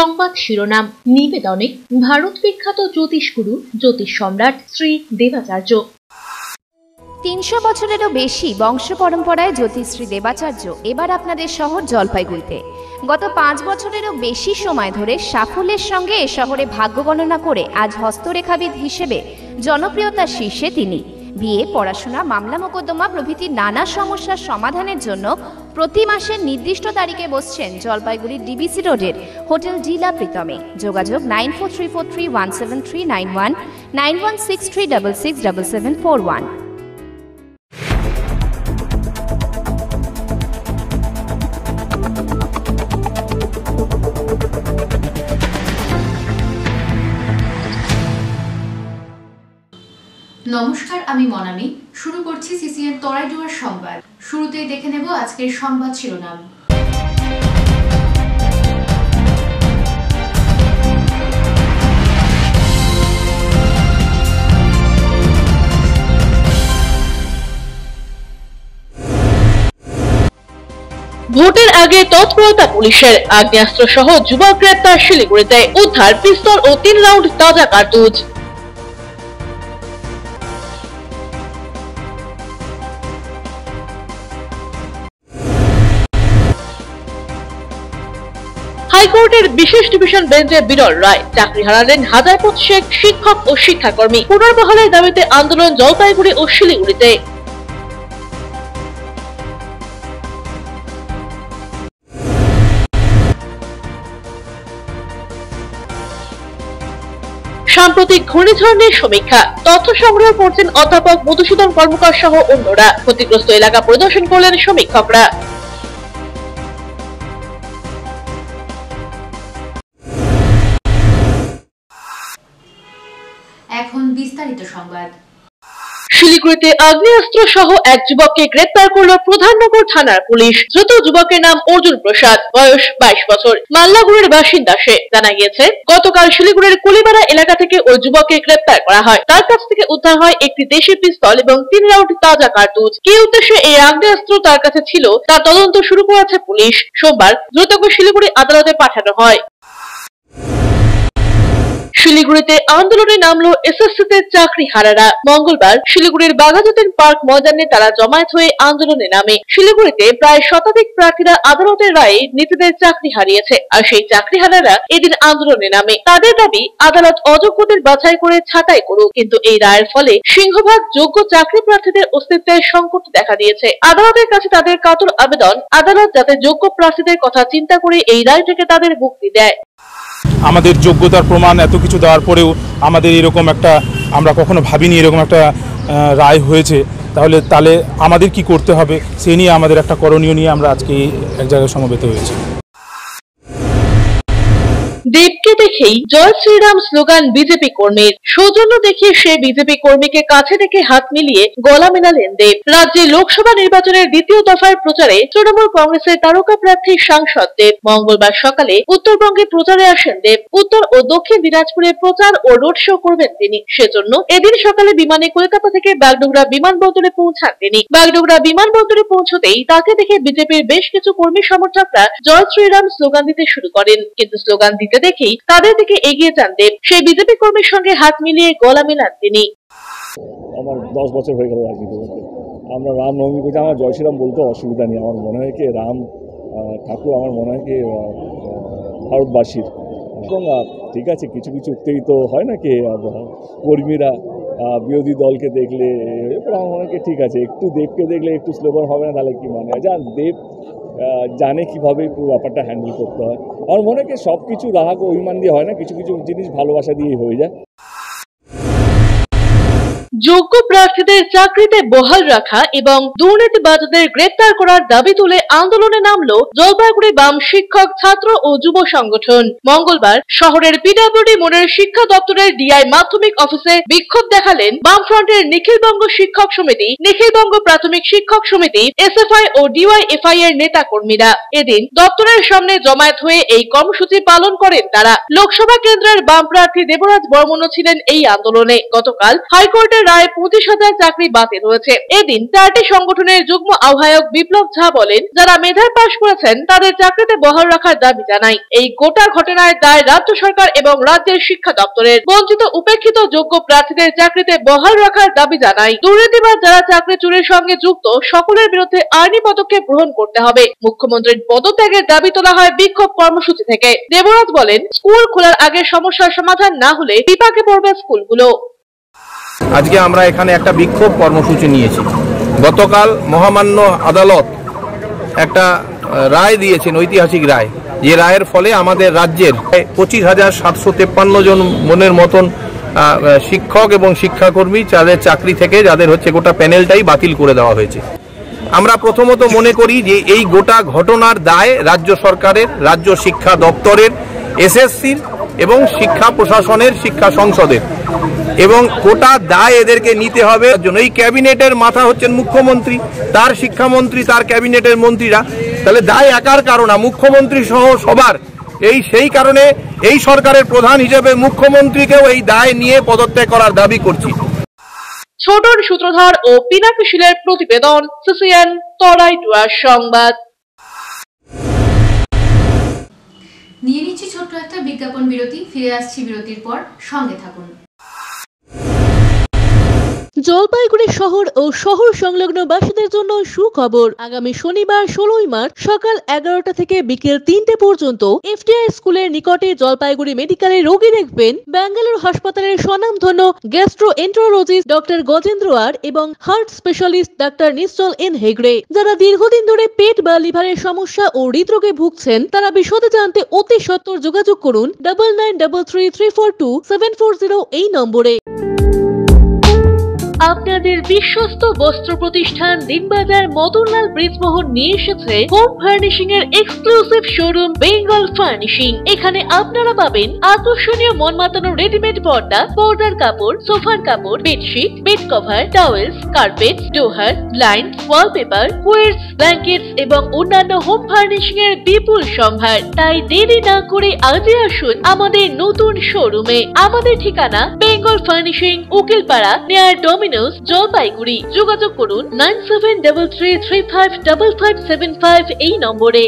সংবাদ শিরোনাম নিবেদনে ভারত বিখ্যাত জ্যোতিষগুরু জ্যোতিষ সম্রাট শ্রী দেবাচার্য। ৩০০ বছরেরও বেশি বংশ পরম্পরায় জ্যোতিষশ্রী দেবাচার্য এবার আপনাদের শহর জলপাইগুড়িতে। গত ৫ বছরেরও বেশি সময় ধরে সাফল্যের সঙ্গে এ শহরে ভাগ্য গণনা করে আজ হস্তরেখাবিদ হিসেবে জনপ্রিয়তার শীর্ষে তিনি। বিয়ে, পড়াশোনা, মামলা মোকদ্দমা প্রভৃতি নানা সমস্যার সমাধানের জন্য প্রতি মাসের নির্দিষ্ট তারিখে বসছেন জলপাইগুড়ির ডিবিসি রোডের হোটেল ডিলা প্রীতমে। যোগাযোগ 9434317391, 9163667741। নমস্কার, আমি মনামি। শুরু করছি সিসিএন তরাইডুয়ার সংবাদ। শুরুতেই দেখে নেব আজকের সংবাদ শিরোনাম। ভোটের আগে তৎপরতা পুলিশের, আগ্নেয়াস্ত্র সহ যুবক গ্রেপ্তার শিলিগুড়িতে, উদ্ধার পিস্তল ও 3 রাউন্ড তাজা কার্তুজ। হাইকোর্টের বিশেষ ডিভিশন বেঞ্চে বিরল রায়, চাকরি হারালেন হাজারপথ শেখ শিক্ষক ও শিক্ষাকর্মী। পুনর্বহালের দাবিতে আন্দোলন জলপাইগুড়ি ও শিলিগুড়িতে। সাম্প্রতিক ঘূর্ণিঝড় নিয়ে সমীক্ষা, তথ্য সংগ্রহ করছেন অধ্যাপক মধুসূদন কর্মকার সহ অন্যরা। ক্ষতিগ্রস্ত এলাকা পরিদর্শন করলেন সমীক্ষকরা। এখন বিস্তারিত সংবাদ। শিলিগুড়িতে আগ্নেয়াস্ত্র সহ এক যুবককে গ্রেপ্তার করল প্রধাননগর থানার পুলিশ। ধৃত যুবকের নাম অর্জুন প্রসাদ, বয়স 22 বছর, মাল্লাগুড়ির বাসিন্দা সে। জানা গিয়েছে গতকাল শিলিগুড়ির কুলিপাড়া এলাকা থেকে ওই যুবককে গ্রেপ্তার করা হয়। তার কাছ থেকে উদ্ধার হয় একটি দেশি পিস্তল এবং 3 রাউন্ড তাজা কার্তুজ। কি উদ্দেশ্যে এই আগ্নেয়াস্ত্র তার কাছে ছিল তা তদন্ত শুরু করেছে পুলিশ। সোমবার দ্রুতকে শিলিগুড়ি আদালতে পাঠানো হয়। শিলিগুড়িতে আন্দোলনে নামলো এসএসসিতে চাকরি হারারা। মঙ্গলবার শিলিগুড়ির বাঘাযতীন পার্ক ময়দানে তারা জমায়েত হয়ে আন্দোলনে নামে। শিলিগুড়িতে প্রায় শতাধিক প্রার্থীরা আদালতের রায়ে নিজেদের চাকরি হারিয়েছে, আর সেই চাকরি হারারা এদিন আন্দোলনে নামে। তাদের দাবি আদালত অযোগ্যদের বাছাই করে ছাঁটাই করুক, কিন্তু এই রায়ের ফলে সিংহভাগ যোগ্য চাকরি প্রার্থীদের অস্তিত্বের সংকট দেখা দিয়েছে। আদালতের কাছে তাদের কাতর আবেদন, আদালত যাতে যোগ্য প্রার্থীদের কথা চিন্তা করে এই রায় থেকে তাদের মুক্তি দেয়। আমাদের যোগ্যতার প্রমাণ এত কিছু দেওয়ার পরেও আমাদের এরকম একটা, আমরা কখনো ভাবিনি এরকম একটা রায় হয়েছে। তাহলে আমাদের কি করতে হবে সে নিয়ে আমাদের একটা করণীয় নিয়ে আমরা আজকে এক জায়গায় সমবেত হয়েছি। দেবকে দেখেই জয় শ্রীরাম স্লোগান বিজেপি কর্মীর। সৌজন্য দেখিয়ে সে বিজেপি কর্মীকে কাছে ডেকে হাত মিলিয়ে গলা মেলালেন দেব। রাজ্যে লোকসভা নির্বাচনের দ্বিতীয় দফার প্রচারে তৃণমূল কংগ্রেসের তারকা প্রার্থী সাংসদ দেব মঙ্গলবার সকালে উত্তরবঙ্গে প্রচারে আসেন দেব। উত্তর ও দক্ষিণ দিনাজপুরে প্রচার ও রোড শো করবেন তিনি। সেজন্য এদিন সকালে বিমানে কলকাতা থেকে বাগডোগরা বিমানবন্দরে পৌঁছান তিনি। বাগডোগরা বিমানবন্দরে পৌঁছতেই তাকে দেখে বিজেপির বেশ কিছু কর্মী সমর্থকরা জয় শ্রীরাম স্লোগান দিতে শুরু করেন, কিন্তু স্লোগান দিতে দেখেই তাদের দিকে এগিয়ে যান দেব। সেই বিজেপি কর্মীর সঙ্গে হাত মিলিয়ে গলা মেলান তিনি। আমার 10 বছর হয়ে গেল রাজনীতি করতে। আমরা রামনবমী করছি, আমার জয় শ্রীরাম বলতে অসুবিধা নেই। আমার মনে হয় কি রাম ঠাকুর আমার মনে হয় কি ভারতবাসীর। এবং ঠিক আছে, কিছু কিছু উত্তেজিত হয় না কি কর্মীরা বিরোধী দলকে দেখলে, এরপর আমার মনে হয় ঠিক আছে, একটু দেবকে দেখলে একটু স্লোগান হবে না, তাহলে কি মানে যান দেব জানে কিভাবে পুরো ব্যাপারটা হ্যান্ডেল করতে হয়। আমার মনে হয় সব কিছু রাগ ও অভিমান দিয়ে হয় না, কিছু কিছু জিনিস ভালোবাসা দিয়ে হয়ে যায়। যোগ্য প্রার্থীদের চাকরিতে বহাল রাখা এবং দুর্নীতিবাজদের গ্রেপ্তার করার দাবি তুলে আন্দোলনে নামলো জলপাইগুড়ি বাম শিক্ষক, ছাত্র ও যুব সংগঠন। মঙ্গলবার শহরের পিডব্লিউডি মোড়ের শিক্ষা দপ্তরের ডিআই মাধ্যমিক অফিসে বিক্ষোভ দেখালেন বামফ্রন্টের নিখিলবঙ্গ শিক্ষক সমিতি, নিখিলবঙ্গ প্রাথমিক শিক্ষক সমিতি, এসএফআই ও ডিওয়াইএফআই এর নেতা কর্মীরা। এদিন দপ্তরের সামনে জমায়েত হয়ে এই কর্মসূচি পালন করেন তারা। লোকসভা কেন্দ্রের বাম প্রার্থী দেবরাজ বর্মনও ছিলেন এই আন্দোলনে। গতকাল হাইকোর্টের প্রায় 25,000 চাকরি বাতিল হয়েছে। এদিন 4টি সংগঠনের যুগ্ম আহ্বায়ক বিপ্লব ঝা বলেন, যারা মেধায় পাশ করেছেন তাদের চাকরিতে বহাল রাখার দাবি জানাই। এই গোটা ঘটনায় দায় রাজ্য সরকার এবং রাজ্যের শিক্ষা দপ্তরের। বঞ্চিত উপেক্ষিত যোগ্য প্রার্থীদের চাকরিতে বহাল রাখার দাবি জানাই। দুর্নীতিবাজ যারা চাকরি চুরির সঙ্গে যুক্ত সকলের বিরুদ্ধে আইনি পদক্ষেপ গ্রহণ করতে হবে। মুখ্যমন্ত্রীর পদত্যাগের দাবি তোলা হয় বিক্ষোভ কর্মসূচি থেকে। দেবরাজ বলেন, স্কুল খোলার আগে সমস্যার সমাধান না হলে বিপাকে পড়বে স্কুলগুলো। আজকে আমরা এখানে একটা বিক্ষোভ কর্মসূচি নিয়েছি। গতকাল মহামান্য আদালত একটা রায় দিয়েছেন, ঐতিহাসিক রায়, যে রায়ের ফলে আমাদের রাজ্যের 25,753 জন মনের মতন শিক্ষক এবং শিক্ষাকর্মী যাদের চাকরি থেকে যাদের গোটা প্যানেলটাই বাতিল করে দেওয়া হয়েছে। আমরা প্রথমত মনে করি যে এই গোটা ঘটনার দায় রাজ্য সরকারের, রাজ্য শিক্ষা দপ্তরের, এসএসসির এবং শিক্ষা প্রশাসনের, শিক্ষা সংসদের, এবং গোটা দায় এদেরকে নিতে হবে। এই ক্যাবিনেটের মাথা হচ্ছেন মুখ্যমন্ত্রী, তার শিক্ষামন্ত্রী, তার ক্যাবিনেটের মন্ত্রীরা। তাহলে দায় একার কারণ না, মুখ্যমন্ত্রী সহ সবার। সেই কারণে এই সরকারের প্রধান হিসেবে মুখ্যমন্ত্রীকেও এই দায় নিয়ে পদত্যাগ করার দাবি করছি। ছোটন সূত্রধর ও পিনাকি শীলের প্রতিবেদন, সিসিএন তরাই ডুয়ার সংবাদ। নিয়ে নিচ্ছি ছোট্ট একটা বিজ্ঞাপন বিরতি, ফিরে আসছি বিরতির পর, সঙ্গে থাকুন। জলপাইগুড়ি শহর ও শহর সংলগ্ন বাসীদের জন্য সুখবর। আগামী শনিবার 16ই মার্চ সকাল 11টা থেকে বিকেল 3টে পর্যন্ত এফটিআই স্কুলের নিকটে জলপাইগুড়ি মেডিকেলে রোগী দেখবেন ব্যাঙ্গালোর হাসপাতালের স্বনামধন্য গ্যাস্ট্রোএন্টারোলজিস্ট ডক্টর গজেন্দ্র আর এবং হার্ট স্পেশালিস্ট ডাক্তার নিশ্চল এন হেগড়ে। যারা দীর্ঘদিন ধরে পেট বা লিভারের সমস্যা ও হৃদরোগে ভুগছেন তারা বিশদে জানতে অতি সত্বর যোগাযোগ করুন 9933342740 এই নম্বরে। আপনাদের বিশ্বস্ত বস্ত্র প্রতিষ্ঠান দিনবাজার মদনলাল ব্রিজমোহন নিয়ে এসেছে হোম ফার্নিশিং এর এক্সক্লুসিভ শোরুম বেঙ্গল ফার্নিশিং। এখানে আপনারা পাবেন আকর্ষণীয় মন মাতানো রেডিমেড পর্দা, পর্দার কাপড়, সোফার কাপড়, bedsheet, bed cover, towels, carpet, ডোহার, ব্লাইন্ড, ওয়ালপেপার, কুইলস, ব্ল্যাঙ্কেটস এবং অন্যান্য হোম ফার্নিশিং এর বিপুল সম্ভার। তাই দেরি না করে আজই আসুন আমাদের নতুন শোরুমে। আমাদের ঠিকানা Bengal furnishing, Ukilpara, near Domino's, Jalpaiguri. যোগাযোগ করুন 9733355575 এই নম্বরে।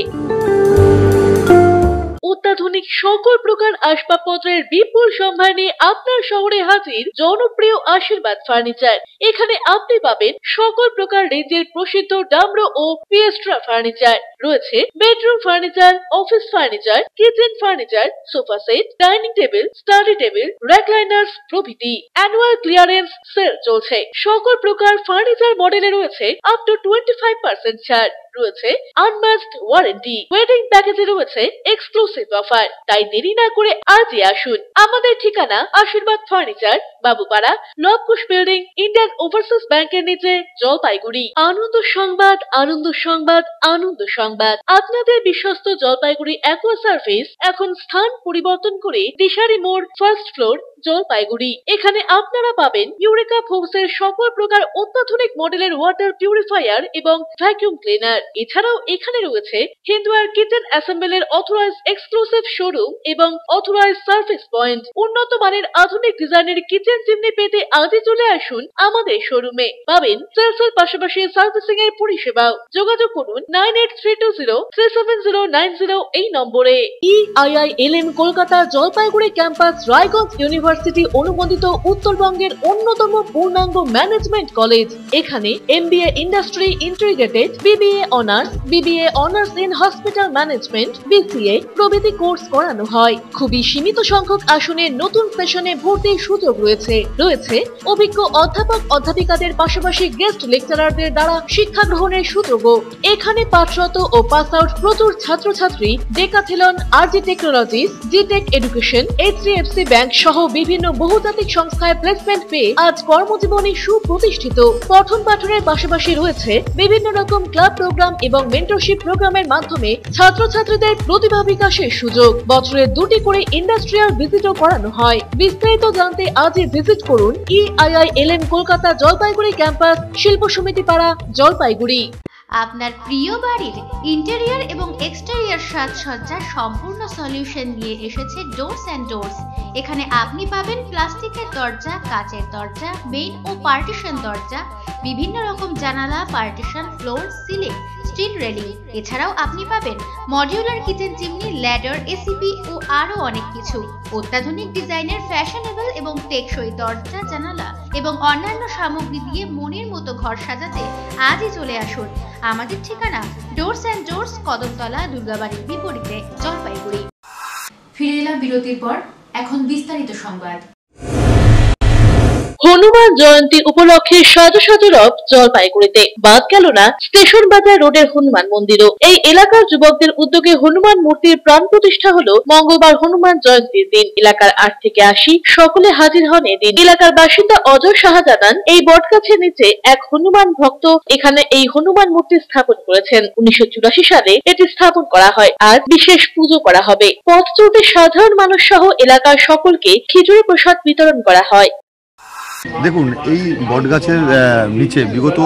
অত্যাধুনিক সকল প্রকার আসবাবপত্রের বিপুল সম্ভার নিয়ে আপনার শহরে হাজির জনপ্রিয় আশীর্বাদ ফার্নিচার। এখানে আপনি পাবেন সকল প্রকার রেঞ্জের প্রসিদ্ধ ডামরো ও পিয়েস্ট্রা ফার্নিচার। রয়েছে bedroom furniture, office furniture, kitchen furniture, sofa set, dining table, study table, recliners প্রভৃতি। অ্যানুয়াল ক্লিয়ারেন্স সেল চলছে। সকল প্রকার ফার্নিচার মডেলে রয়েছে আপ টু 25% ছাড়। রয়েছে আনম্যাচড ওয়ারেন্টি। ওয়েডিং প্যাকেজে রয়েছে এক্সক্লুসিভ অফার। তাই দেরি না করে আজই আসুন। আমাদের ঠিকানা Ashirbad furniture, Babupara, Labkush building, Indian Overseas ব্যাংকের নিচে, জলপাইগুড়ি। আনন্দ সংবাদ, আনন্দ সংবাদ, আনন্দ সংবাদ। আপনাদের বিশ্বস্ত জলপাইগুড়ি অ্যাকোয়া সার্ভিস এখন স্থান পরিবর্তন করে দিশারি মোড়, ফার্স্ট ফ্লোর, জলপাইগুড়ি। এখানে আপনারা পাবেন ইউরেকা ফোর্বসের সকল প্রকার অত্যাধুনিক মডেলের ওয়াটার পিউরিফায়ার এবং ভ্যাকুয়াম ক্লিনার। এছাড়াও এখানে রয়েছে Hindware kitchen অ্যাসেম্বলের authorised exclusive showroom এবং অথরাইজড সার্ভিস পয়েন্ট। উন্নত মানের আধুনিক ডিজাইনের কিচেন চিমনি পেতে আজই চলে আসুন আমাদের শোরুমে। পাবেন সেলসের পাশাপাশি সার্ভিসিং এর পরিষেবাও। যোগাযোগ করুন 9832037090 এই নম্বরে। EIILM Kolkata Jalpaiguri campus Raiganj university অনুমোদিত উত্তরবঙ্গের অন্যতম পূর্ণাঙ্গ ম্যানেজমেন্ট কলেজ। এখানে MBA industry integrated, BBA honours, BBA honours in hospital management, BCA প্রভৃতি কোর্স করানো হয়। খুবই সীমিত সংখ্যক আসনে নতুন সেশনে ভর্তির সুযোগ রয়েছে। রয়েছে অভিজ্ঞ অধ্যাপক অধ্যাপিকাদের পাশাপাশি গেস্ট লেকচারারদের দ্বারা শিক্ষা গ্রহণের সুযোগও। এখানে পাঠরত ও পাস আউট প্রচুর ছাত্রছাত্রী ডেকাথেলন, RG টেকনোলজিস, জিটেক এডুকেশন, HDFC ব্যাংক সহ বিভিন্ন বহুজাতিক সংস্থায় প্লেসমেন্ট পেয়ে আজ কর্মজীবনে সুপ্রতিষ্ঠিত। পঠন পাঠনের পাশাপাশি রয়েছে বিভিন্ন রকম ক্লাব প্রোগ্রাম এবং মেন্টরশিপ প্রোগ্রামের মাধ্যমে ছাত্রছাত্রীদের প্রতিভা বিকাশের সুযোগ। বছরে 2টি করে ইন্ডাস্ট্রিয়াল ভিজিটও করানো হয়। বিস্তারিত জানতে আজই ভিজিট করুন EIILM কলকাতা জলপাইগুড়ি ক্যাম্পাস, শিল্প সমিতি পাড়া, জলপাইগুড়ি। আপনার প্রিয় বাড়ির ইন্টেরিয়র এবং এক্সটেরিয়র সাজসজ্জার সম্পূর্ণ সলিউশন নিয়ে এসেছে ডোরস অ্যান্ড ডোরস। এখানে আপনি পাবেন প্লাস্টিকের দরজা, কাচের দরজা, মেইন ও পার্টিশন দরজা, বিভিন্ন রকম জানালা, partition, floor, ceiling, steel railing. এছাড়াও আপনি পাবেন modular kitchen chimney, ladder, ACP ও আরো অনেক কিছু। অত্যাধুনিক ডিজাইনের ফ্যাশনেবল এবং টেকসই দরজা, জানালা এবং অন্যান্য সামগ্রী দিয়ে মনের মতো ঘর সাজাতে আজই চলে আসুন। আমাদের ঠিকানা ডোরস অ্যান্ড ডোরস, কদমতলা, দুর্গাবাড়ির বিপরীতে, জলপাইগুড়ি। ফিরে এলাম বিরতির পর, এখন বিস্তারিত সংবাদ। হনুমান জয়ন্তী উপলক্ষে সাজো সাজো রব জলপাইগুড়িতে। বাদ গেল না স্টেশন বাজার রোডের হনুমান মন্দিরও। এই এলাকার যুবকদের উদ্যোগে হনুমান মূর্তির প্রাণ প্রতিষ্ঠা হলো মঙ্গলবার হনুমান জয়ন্তীর দিন। এলাকার 8 থেকে 80 সকলে হাজির হন এদিন। এলাকার বাসিন্দা অজয় সাহা জানান, এই বটগাছের নিচে এক হনুমান ভক্ত এখানে এই হনুমান মূর্তি স্থাপন করেছেন। 1984 সালে এটি স্থাপন করা হয় আর বিশেষ পুজো করা হবে। পথ চলতে সাধারণ মানুষ সহ এলাকার সকলকে খিচুড়ি প্রসাদ বিতরণ করা হয়। দেখুন, এই বটগাছের নিচে বিগত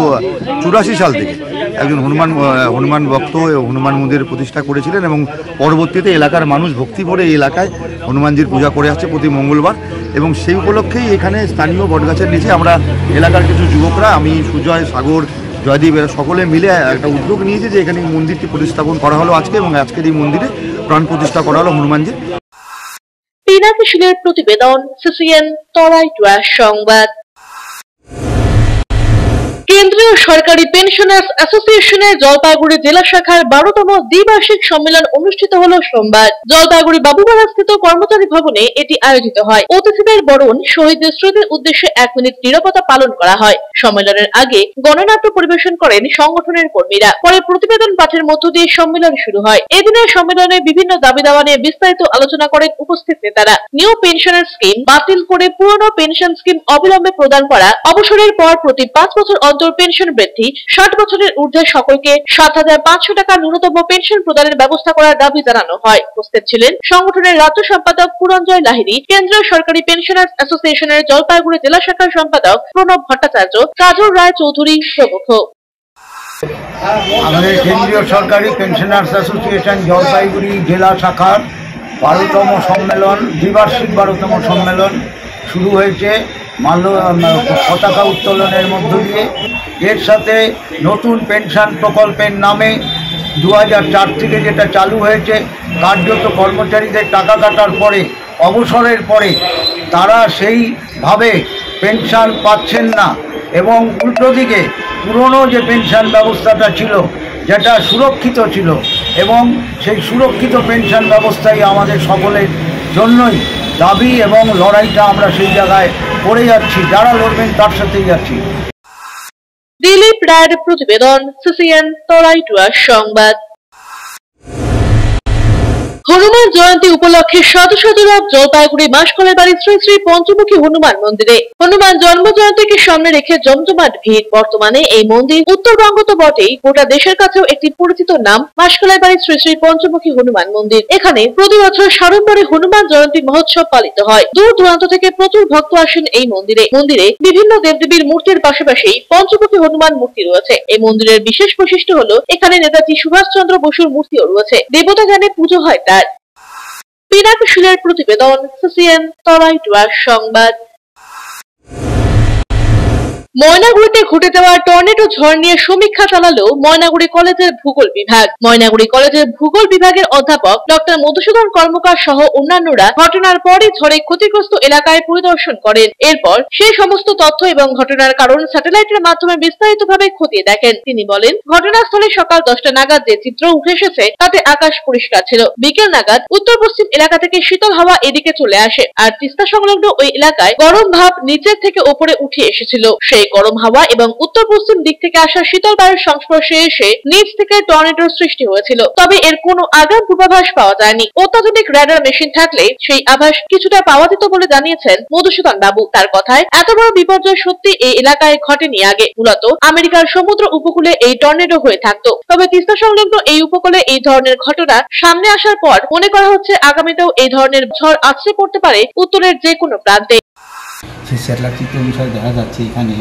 84 সাল থেকে একজন হনুমান ভক্ত হনুমান মন্দির প্রতিষ্ঠা করেছিলেন এবং পরবর্তীতে এলাকার মানুষ ভক্তি করে এই এলাকায় হনুমানজির পূজা করে আসছে প্রতি মঙ্গলবার। এবং সেই উপলক্ষেই এখানে স্থানীয় বটগাছের নিচে আমরা এলাকার কিছু যুবকরা, আমি, সুজয়, সাগর, জয়দীপ, এরা সকলে মিলে একটা উদ্যোগ নিয়েছে যে এখানে মন্দিরটি প্রতিস্থাপন করা হলো আজকে, এবং আজকের এই মন্দিরে প্রাণ প্রতিষ্ঠা করা হলো হনুমানজির। পিনাকি শিলের প্রতিবেদন, সিসিএন তরাই ডুয়ার সংবাদ। কেন্দ্রীয় সরকারি পেনশনার্স অ্যাসোসিয়েশনের জলপাইগুড়ি জেলা শাখার 12তম দ্বিবার্ষিক সম্মেলন অনুষ্ঠিত হলো সোমবার। জলপাইগুড়ি বাবুপাড়া স্থিত কর্মচারী ভবনে এটি আয়োজিত হয়। অতিথিদের বরণ, শহীদদের স্মৃতির উদ্দেশ্যে 1 মিনিট নীরবতা পালন করা হয়। সম্মেলনের আগে গণনাট্য পরিবেশন করেন সংগঠনের কর্মীরা। পরে প্রতিবেদন পাঠের মধ্য দিয়ে সম্মেলন শুরু হয়। এদিনের সম্মেলনে বিভিন্ন দাবি দাওয়া নিয়ে বিস্তারিত আলোচনা করেন উপস্থিত নেতারা। নিউ পেনশনার স্কিম বাতিল করে পুরনো পেনশন স্কিম অবিলম্বে প্রদান করা, অবসরের পর প্রতি 5 বছর অন্তর পেনশন বৃদ্ধি, 60 বছরের ঊর্ধ্বে সকলকে 7,500 টাকা ন্যূনতম পেনশন প্রদানের ব্যবস্থা করার দাবি জানানো হয়। উপস্থিত ছিলেন সংগঠনের রাজ্য সম্পাদক পুরঞ্জয় লাহিড়ী, কেন্দ্রীয় সরকারি পেনশনার্স অ্যাসোসিয়েশনের জলপাইগুড়ি জেলা শাখার সম্পাদক প্রণব ভট্টাচার্য, কাজল রায় চৌধুরী প্রমুখ। আমাদের কেন্দ্রীয় সরকারি পেনশনার্স অ্যাসোসিয়েশন জলপাইগুড়ি জেলা শাখার 12তম সম্মেলন, দ্বিবার্ষিক 12তম সম্মেলন শুরু হয়েছে পতাকা উত্তোলনের মধ্য দিয়ে। এর সাথে নতুন পেনশন প্রকল্পের নামে 2004 থেকে যেটা চালু হয়েছে, কার্যত কর্মচারীদের টাকা কাটার পরে, অবসরের পরে তারা সেইভাবে পেনশন পাচ্ছেন না, এবং উল্টো দিকে পুরনো যে পেনশন ব্যবস্থাটা ছিল, যেটা সুরক্ষিত ছিল, এবং সেই সুরক্ষিত পেনশন ব্যবস্থাই আমাদের সকলের জন্যই দাবি, এবং লড়াইটা আমরা সেই জায়গায় করে যাচ্ছি। যারা লড়বেন তার সাথেই যাচ্ছি। দিলীপ রায়ের প্রতিবেদন, সিসিএন তরাই ডুয়ার সংবাদ। হনুমান জয়ন্তী উপলক্ষে সাধু সাধুরা জলপাইগুড়ি মাসকলের বাড়ি শ্রী শ্রী পঞ্চমুখী হনুমান মন্দিরে হনুমান জন্ম জয়ন্তীকে সামনে রেখে জমজমাট ভিড়। বর্তমানে এই মন্দির উত্তরবঙ্গ তো বটেই, গোটা দেশের কাছেও একটি পরিচিত নাম মাসকলের বাড়ি শ্রী শ্রী পঞ্চমুখী হনুমান মন্দির। এখানে প্রতি বছর সাড়ম্বরে হনুমান জয়ন্তী মহোৎসব পালিত হয়। দূর দূরান্ত থেকে প্রচুর ভক্ত আসেন এই মন্দিরে। মন্দিরে বিভিন্ন দেবদেবীর মূর্তির পাশাপাশি পঞ্চমুখী হনুমান মূর্তি রয়েছে। এই মন্দিরের বিশেষ বৈশিষ্ট্য হলো এখানে নেতাজি সুভাষচন্দ্র বসুর মূর্তিও রয়েছে। দেবতা জ্ঞানে পুজো হয় তার। পিনাকি শিলের প্রতিবেদন, সিসিএন তরাই ডুয়ার সংবাদ। ময়নাগুড়িতে ঘটে যাওয়া টর্নেডো ঝড় নিয়ে সমীক্ষা চালালো ময়নাগুড়ি কলেজের ভূগোল বিভাগ। ময়নাগুড়ি কলেজের ভূগোল বিভাগের অধ্যাপক ডক্টর মধুসূদন কর্মকার সহ অন্যান্যরা ঘটনার পরই ঝড়ে ক্ষতিগ্রস্ত এলাকায় পরিদর্শন করেন। এরপর সেই সমস্ত তথ্য এবং ঘটনার কারণ স্যাটেলাইটের মাধ্যমে বিস্তারিতভাবে খতিয়ে দেখেন। তিনি বলেন, ঘটনাস্থলে সকাল 10টা নাগাদ যে চিত্র উঠে এসেছে তাতে আকাশ পরিষ্কার ছিল। বিকেল নাগাদ উত্তর পশ্চিম এলাকা থেকে শীতল হাওয়া এদিকে চলে আসে, আর তিস্তা সংলগ্ন ওই এলাকায় গরম ভাব নিচের থেকে ওপরে উঠে এসেছিল। সেই গরম হাওয়া এবং উত্তর পশ্চিম দিক থেকে আসা শীতল বায়ুর সংস্পর্শে এসে নিচ থেকে টর্নেডোর সৃষ্টি হয়েছিল। তবে এর কোনো আগাম পূর্বাভাস পাওয়া যায়নি। অত্যাধুনিক রেডার মেশিন থাকলে সেই আভাস কিছুটা পাওয়া যেত বলে জানিয়েছেন মধুসূদন বাবু। তার কথায়, এত বড় বিপর্যয় সত্যি এই এলাকায় ঘটেনি আগে। মূলত আমেরিকার সমুদ্র উপকূলে এই টর্নেডো হয়ে থাকতো, তবে তিস্তা সংলগ্ন এই উপকূলে এই ধরনের ঘটনা সামনে আসার পর মনে করা হচ্ছে আগামীতেও এই ধরনের ঝড় আছড়ে পড়তে পারে উত্তরের যে কোনো প্রান্তে। সেই স্যাটেলাইট চিত্র অনুসারে দেখা যাচ্ছে এখানে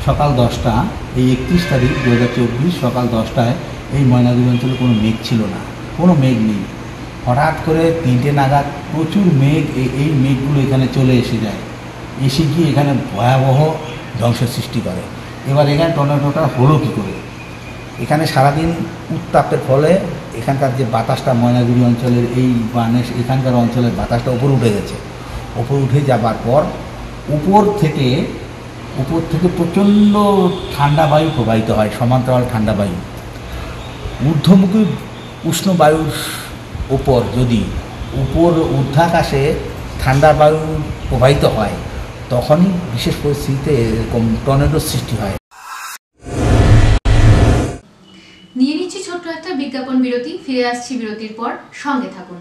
সকাল 10টা, এই 31 তারিখ 2024 সকাল 10টায় এই ময়নাগুড়ি অঞ্চলে কোনো মেঘ ছিল না, কোনো মেঘ নেই। হঠাৎ করে 3টে নাগাদ প্রচুর মেঘ, এই মেঘগুলো এখানে চলে এসে যায়, এসে গিয়ে এখানে ভয়াবহ ধ্বংসের সৃষ্টি করে। এবার এখানে টর্নেডোটা হলো কী করে? এখানে সারাদিন উত্তাপের ফলে এখানকার যে বাতাসটা ময়নাগুড়ি অঞ্চলের এই এখানকার অঞ্চলের বাতাসটা উপরে উঠে গেছে। উপরে উঠে যাবার পর উপর থেকে প্রচণ্ড ঠান্ডা বায়ু প্রবাহিত হয়, সমান্তরাল ঠান্ডা বায়ু। ঊর্ধ্বমুখী উষ্ণ বায়ুর ওপর যদি ঊর্ধ্বাকাশে ঠান্ডা বায়ু প্রবাহিত হয়, তখনই বিশেষ পরিস্থিতিতে এরকম টর্নেডোর সৃষ্টি হয়। নিয়ে নিচ্ছি ছোট্ট একটা বিজ্ঞাপন বিরতি, ফিরে আসছি বিরতির পর, সঙ্গে থাকুন।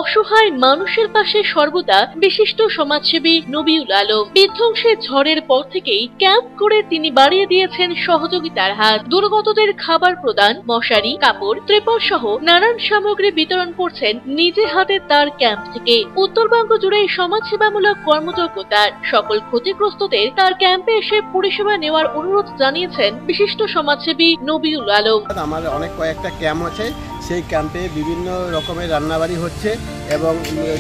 অসহায় মানুষের পাশে সর্বদা বিশিষ্ট সমাজসেবী নবীউল আলম। বিধ্বংসী ঝড়ের পর থেকেই ক্যাম্প করে তিনি বাড়িয়ে দিয়েছেন সহযোগিতার হাত। দুর্গতদের খাবার প্রদান, মশারি, কাপড়, ত্রিপল সহ নানান সামগ্রী বিতরণ করছেন নিজে হাতে তার ক্যাম্প থেকে। উত্তরবঙ্গ জুড়ে সমাজসেবামূলক কর্মযজ্ঞ তার। সকল ক্ষতিগ্রস্তদের তার ক্যাম্পে এসে পরিষেবা নেওয়ার অনুরোধ জানিয়েছেন বিশিষ্ট সমাজসেবী নবীউল আলম। আমার অনেক কয়েকটা ক্যাম্প আছে, সেই ক্যাম্পে বিভিন্ন রকমের রান্নাবাড়ি হচ্ছে এবং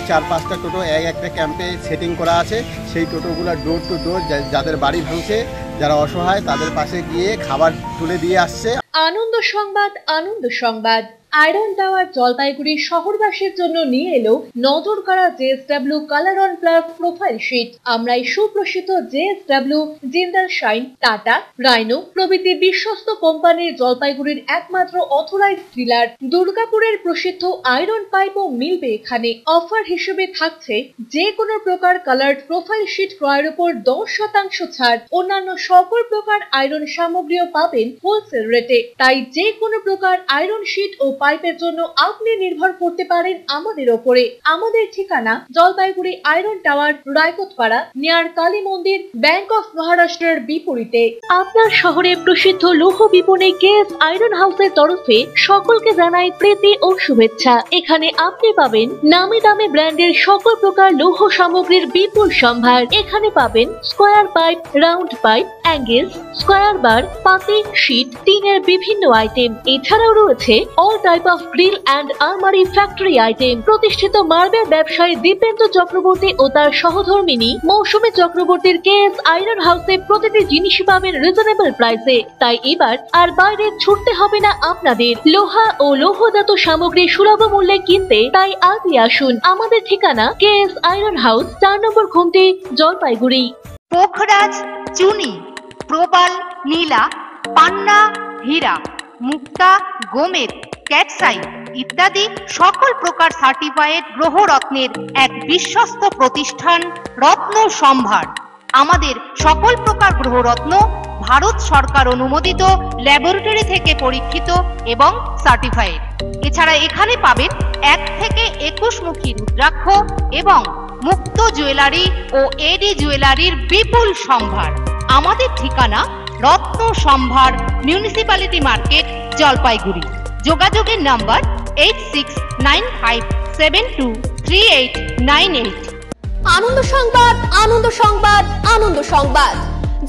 4-5টা টোটো একটা ক্যাম্পে সেটিং করা আছে। সেই টোটোগুলো ডোর টু ডোর যাদের বাড়ি ভাঙছে, যারা অসহায়, তাদের পাশে গিয়ে খাবার তুলে দিয়ে আসছে। আনন্দ সংবাদ, আনন্দ সংবাদ। আয়রন টাওয়ার জলপাইগুড়ি শহরবাসীর জন্য নিয়ে এলো নজর কাড়া JSW colour on plus profile sheet. আমরাই সুপ্রসিদ্ধ JSW, Jindal shine, Tata, Rhino প্রভৃতি বিশ্বস্ত কোম্পানির জলপাইগুড়ির একমাত্র অথরাইজড ডিলার। দুর্গাপুরের প্রসিদ্ধ আয়রন পাইপও মিলবে এখানে। অফার হিসেবে থাকছে যে কোনো প্রকার কালার্ড প্রোফাইল শিট ক্রয়ের উপর 10% ছাড়। অন্যান্য সকল প্রকার আয়রন সামগ্রীও পাবেন হোলসেল রেটে। তাই যে কোনো প্রকার আয়রন শিট ও পাইপের জন্য আপনি নির্ভর করতে পারেন আমাদের ওপরে। আমাদের ঠিকানা Jalpaiguri iron tower, Raikotpara, near Kali মন্দির, ব্যাংক অফ মহারাষ্ট্রের বিপরীতে। আপনার শহরে প্রসিদ্ধ লৌহ বিপণী KS আয়রন হাউসের তরফে সকলকে জানাই প্রীতি ও শুভেচ্ছা। এখানে আপনি পাবেন নামি দামি ব্র্যান্ডের সকল প্রকার লৌহ সামগ্রীর বিপুল সম্ভার। এখানে পাবেন square pipe, round pipe, angle, square bar, পাতি, শীট, টিনের বিভিন্ন আইটেম। এছাড়াও রয়েছে all type of grill and আলমারি ফ্যাক্টরি আইটেম। প্রতিষ্ঠিত মার্বেল ব্যবসায়ী দীপেন্দ্র চক্রবর্তী ও তার সহধর্মিনী মৌসুমী চক্রবর্তীর KS আয়রন হাউসে প্রতিটি জিনিসই পাবেন রিজনেবল প্রাইসে। তাই এবার আর বাইরে ছুটতে হবে না আপনাদের। লোহা ও লৌহজাত সামগ্রী সুলভ মূল্যে কিনতে তাই আজই আসুন। আমাদের ঠিকানা KS আয়রন হাউস, 4 নম্বর ঘুমটি, জলপাইগুড়ি। পোখরাজ, চুনি, প্রবাল, নীলা, পান্না, হীরা, মুক্তা, গোমেদ, ক্যাটসাইট ইত্যাদি সকল প্রকার সার্টিফাইড গ্রহরত্নের এক বিশ্বস্ত প্রতিষ্ঠান রত্ন সম্ভার। আমাদের সকল প্রকার গ্রহরত্ন ভারত সরকার অনুমোদিত ল্যাবরেটরি থেকে পরীক্ষিত এবং সার্টিফাইড। এছাড়া এখানে পাবেন 1 থেকে 21 মুখী রুদ্রাক্ষ এবং মুক্ত জুয়েলারি ও এডি জুয়েলারির বিপুল সম্ভার। আমাদের ঠিকানা রত্ন সম্ভার, মিউনিসিপ্যালিটি মার্কেট, জলপাইগুড়ি। যোগাযোগের নাম্বার 8695723898। আনন্দ সংবাদ, আনন্দ সংবাদ, আনন্দ সংবাদ।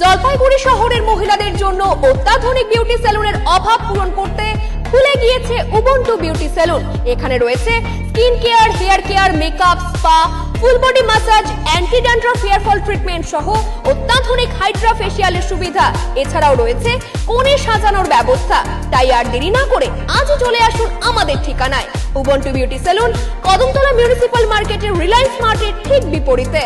জলপাইগুড়ি শহরের মহিলাদের জন্য অত্যাধুনিক বিউটি সেলুনের অভাব পূরণ করতে খুলে গিয়েছে উবুন্টু বিউটি সেলুন। এখানে রয়েছে skin care, hair care, makeup, spa, full body massage, anti dandruff hair fall treatment সহ অত্যাধুনিক হাইড্রা ফেসিয়ালের সুবিধা। এছাড়াও রয়েছে কোণে সাজানোর ব্যবস্থা। তাই আর দেরি না করে আজই চলে আসুন আমাদের ঠিকানায়। Ubuntu beauty salon, Kadamtala municipal মার্কেটের রিলায়েন্স মার্টের ঠিক বিপরীতে।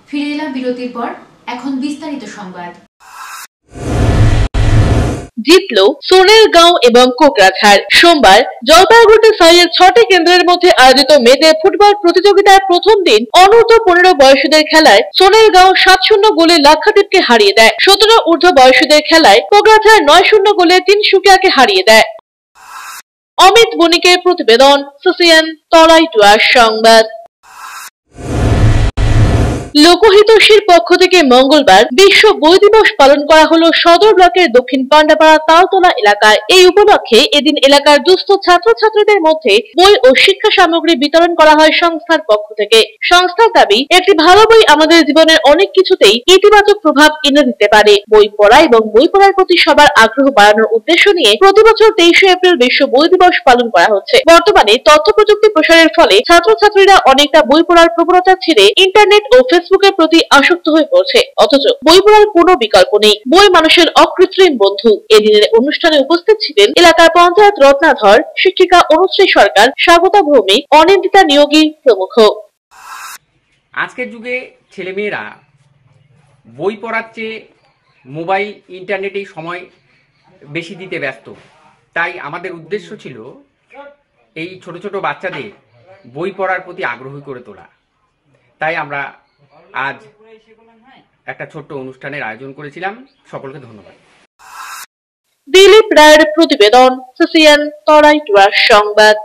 ফিরে এলাম বিরতির পর, এখন বিস্তারিত সংবাদ। জিতলো সোনেরগাঁও এবং কোকরাঝাড়। সোমবার জলপাইগুড়িতে সাইয়ের 6টি কেন্দ্রের মধ্যে আয়োজিত মেয়েদের ফুটবল প্রতিযোগিতার প্রথম দিন অনূর্ধ্ব 15 বয়সীদের খেলায় সোনেরগাঁও 7-0 গোলে লাক্ষাদ্বীপকে হারিয়ে দেয়। 17 ঊর্ধ্ব বয়সীদের খেলায় কোকরাঝাড় 9-0 গোলে তিনসুকিয়াকে হারিয়ে দেয়। অমিত বণিকের প্রতিবেদন, সিসিএন তরাইটুয়া সংবাদ। লোকহিতৈষীর পক্ষ থেকে মঙ্গলবার বিশ্ব বই দিবস পালন করা হলো সদর ব্লকের দক্ষিণ পান্ডাপাড়া তালতলা এলাকায়। এই উপলক্ষে এদিন এলাকার দুস্থ ছাত্রছাত্রীদের মধ্যে বই ও শিক্ষা সামগ্রী বিতরণ করা হয় সংস্থার পক্ষ থেকে। সংস্থার দাবি, একটি ভালো বই আমাদের জীবনের অনেক কিছুতেই ইতিবাচক প্রভাব এনে দিতে পারে। বই পড়া এবং বই পড়ার প্রতি সবার আগ্রহ বাড়ানোর উদ্দেশ্য নিয়ে প্রতি বছর 23শে এপ্রিল বিশ্ব বই দিবস পালন করা হচ্ছে। বর্তমানে তথ্য প্রযুক্তি প্রসারের ফলে ছাত্রছাত্রীরা অনেকটা বই পড়ার প্রবণতা ছেড়ে ইন্টারনেট ও ফেসবুকের প্রতি আসক্ত হয়ে পড়ছে। অথচ বই পড়ার কোনো বিকল্প নেই। বই মানুষের অকৃত্রিম বন্ধু। এদিনের অনুষ্ঠানে উপস্থিত ছিলেন এলাকার পঞ্চায়েত রত্নাধর, শিক্ষিকা অনুশ্রী সরকার, স্বাগতা ভৌমিক, অনিন্দিতা নিয়োগী প্রমুখ। আজকের যুগে ছেলেমেয়েরা বই পড়ার চেয়ে মোবাইল, ইন্টারনেটে সময় বেশি দিতে ব্যস্ত। তাই আমাদের উদ্দেশ্য ছিল এই ছোট ছোট বাচ্চাদের বই পড়ার প্রতি আগ্রহী করে তোলা। তাই আমরা আজ একটা ছোট্ট অনুষ্ঠানের আয়োজন করেছিলাম। সকলকে ধন্যবাদ। দিলীপ রায়ের প্রতিবেদন, সিসিএন তরাইটুয়া সংবাদ।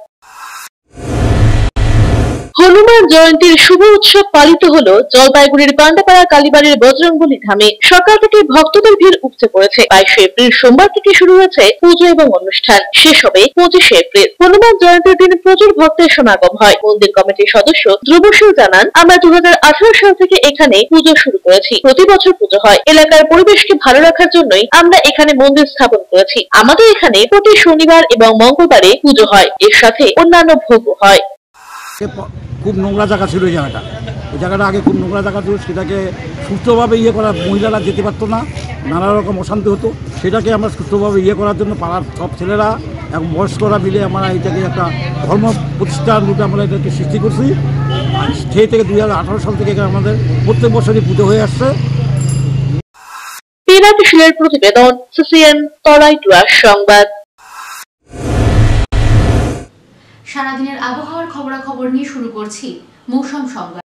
হনুমান জয়ন্তীর শুভ উৎসব পালিত হলো জলপাইগুড়ির পান্ডাপাড়া কালীবাড়ির বজরংবলী ধামে। সকাল থেকে ভক্তদের ভিড় উপচে পড়েছে। 22শে এপ্রিল সোমবার থেকে শুরু হয়েছে পুজো এবং অনুষ্ঠান, শেষ হবে 25শে এপ্রিল। হনুমান জয়ন্তীর দিন প্রচুর ভক্তের সমাগম হয়। মন্দির কমিটির সদস্য ধ্রুবশীল জানান, আমরা 2018 সাল থেকে এখানে পুজো শুরু করেছি। প্রতি বছর পুজো হয়। এলাকার পরিবেশকে ভালো রাখার জন্যই আমরা এখানে মন্দির স্থাপন করেছি। আমাদের এখানে প্রতি শনিবার এবং মঙ্গলবারে পুজো হয়, এর সাথে অন্যান্য ভোগও হয়। খুব নোংরা জায়গা ছিল এই জায়গাটা। ওই জায়গাটা আগে খুব নোংরা জায়গা ছিল, সেটাকে সুস্থভাবে করা, মহিলারা যেতে পারতো না, নানা রকম অশান্তি হতো। সেটাকে আমরা সুস্থভাবে করার জন্য পাড়ার সব ছেলেরা এবং বয়স্করা মিলে আমরা এটাকে একটা ধর্ম প্রতিষ্ঠান রূপে আমরা এটাকে সৃষ্টি করছি। সেই থেকে 2018 সাল থেকে আমাদের প্রত্যেক বছরই পুজো হয়ে আসছে। পিনাকিশিলের প্রতিবেদন, সিসিএন তরাইটুয়া সংবাদ। সারাদিনের আবহাওয়ার খবরাখবর নিয়ে শুরু করছি মৌসুম সংবাদ।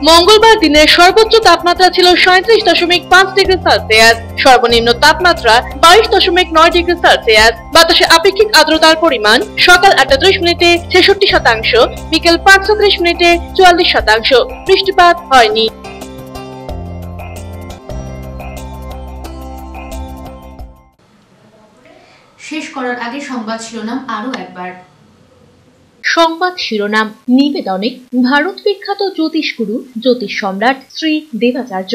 মঙ্গলবার দিনের সর্বোচ্চ তাপমাত্রা ছিল 37.5 ডিগ্রি সেলসিয়াস, সর্বনিম্ন তাপমাত্রা 22.9 ডিগ্রি সেলসিয়াস। বাতাসে আপেক্ষিক আর্দ্রতার পরিমাণ সকাল 8:30 মিনিটে 66%, বিকেল 5:30 মিনিটে 44%। বৃষ্টিপাত হয়নি। শেষ করার আগে সংবাদ শিরোনাম আরো একবার। সংবাদ শিরোনাম নিবেদনে ভারত বিখ্যাত জ্যোতিষগুরু জ্যোতিষ সম্রাট শ্রী দেবাচার্য।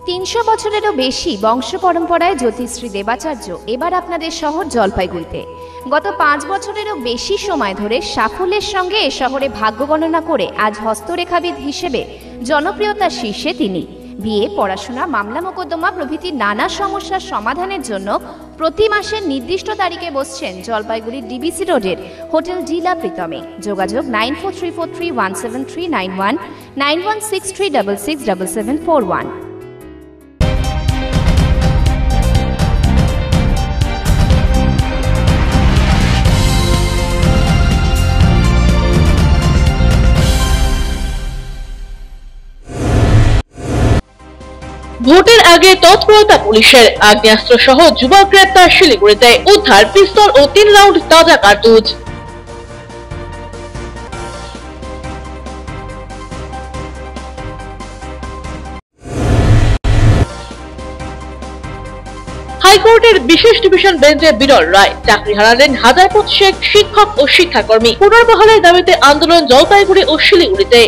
300 বছরেরও বেশি বংশ পরম্পরায় জ্যোতিশ্রী দেবাচার্য এবার আপনাদের শহর জলপাইগুড়িতে। গত 5 বছরেরও বেশি সময় ধরে সাফল্যের সঙ্গে এ শহরে ভাগ্য গণনা করে আজ হস্তরেখাবিদ হিসেবে জনপ্রিয়তার শীর্ষে তিনি। বিয়ে, পড়াশোনা, মামলা মোকদ্দমা প্রভৃতি নানা সমস্যার সমাধানের জন্য প্রতি মাসের নির্দিষ্ট তারিখে বসছেন জলপাইগুড়ির ডিবিসি রোডের হোটেল ডিলা প্রীতমে। যোগাযোগ 9434317391, 9163667741। ভোটের আগে তৎপরতা পুলিশের। আগ্নেয়াস্ত্র সহ যুবক গ্রেপ্তার শিলিগুড়িতে। উদ্ধার পিস্তল ও 3 রাউন্ড তাজা কার্তুজ। হাইকোর্টের বিশেষ ডিভিশন বেঞ্চে বিরল রায়। চাকরি হারালেন হাজার প্রতিশেক শিক্ষক ও শিক্ষাকর্মী। পুনর্বহালের দাবিতে আন্দোলন জলপাইগুড়ি ও শিলিগুড়িতে।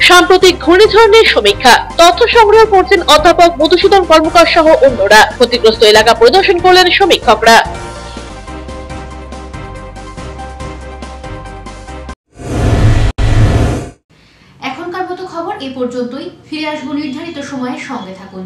সাম্প্রতিক ঘূর্ণিঝড় নিয়ে সমীক্ষা। তথ্য সংগ্রহ করছেন অধ্যাপক মধুসূদন কর্মকার সহ অন্যরা। ক্ষতিগ্রস্ত এলাকা পরিদর্শন করলেন সমীক্ষকরা। এখনকার মতো খবর এ পর্যন্তই। ফিরে ফিরে আসবো নির্ধারিত সময়ের সঙ্গে থাকুন।